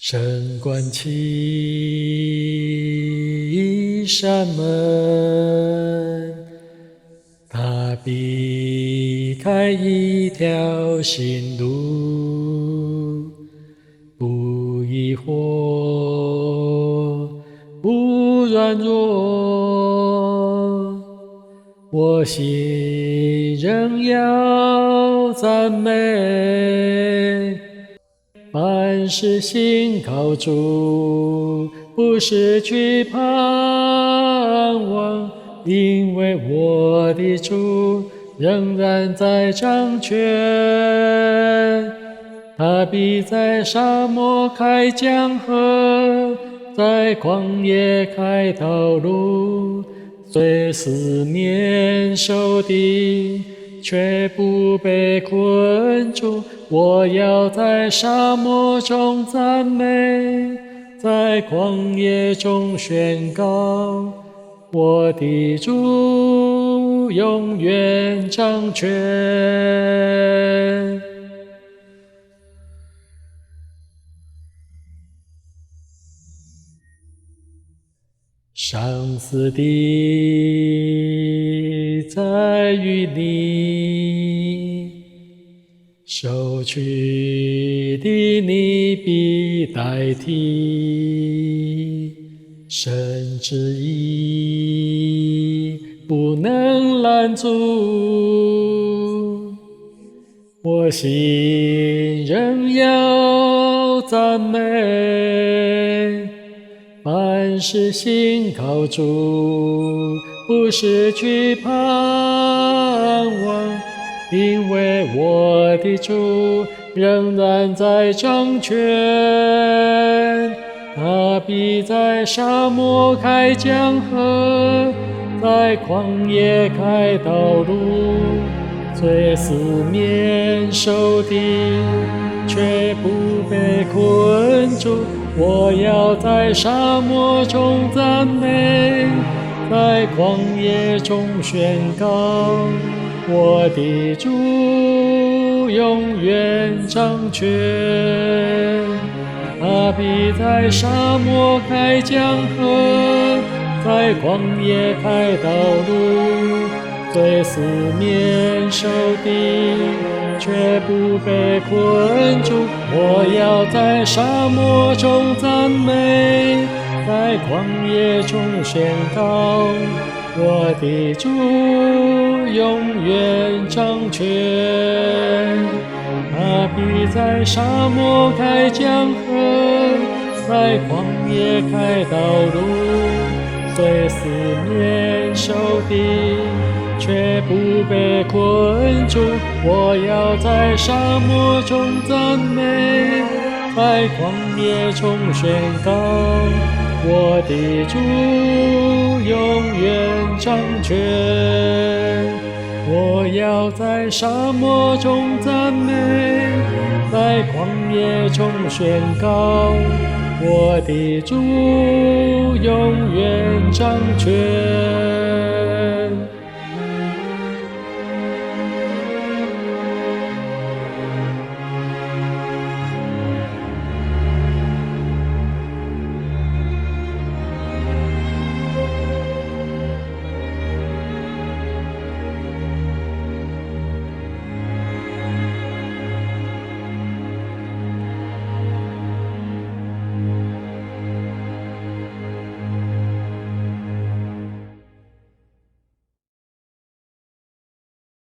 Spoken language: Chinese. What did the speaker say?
深关起一扇门，它避开一条新路，不疑惑，不软弱，我心仍要赞美。凡事信靠主，不失去盼望，因为我的主仍然在掌权。他必在沙漠开江河，在旷野开道路，虽四面受敌，却不被困住。我要在沙漠中赞美，在旷野中宣告，我的主永远掌权。上死的在于你，受屈的你必代替，神旨意不能拦阻，我心仍要赞美。凡事信靠主，不失去盼望，因为我的主仍然在掌权。他必在沙漠开江河，在旷野开道路，虽四面受敌，却不被困住。我要在沙漠中赞美，在旷野中宣告，我的主永远掌权。他必在沙漠开江河，在旷野开道路，虽四面受敌，却不被困住。我要在沙漠中赞美，在旷野中宣告，我的主永远掌权。他必在沙漠开江河，在旷野开道路，虽四面受敌，却不被困住。我要在沙漠中赞美，在旷野中宣告，我的主永远掌权。我要在沙漠中赞美，在旷野中宣告，我的主永远掌权。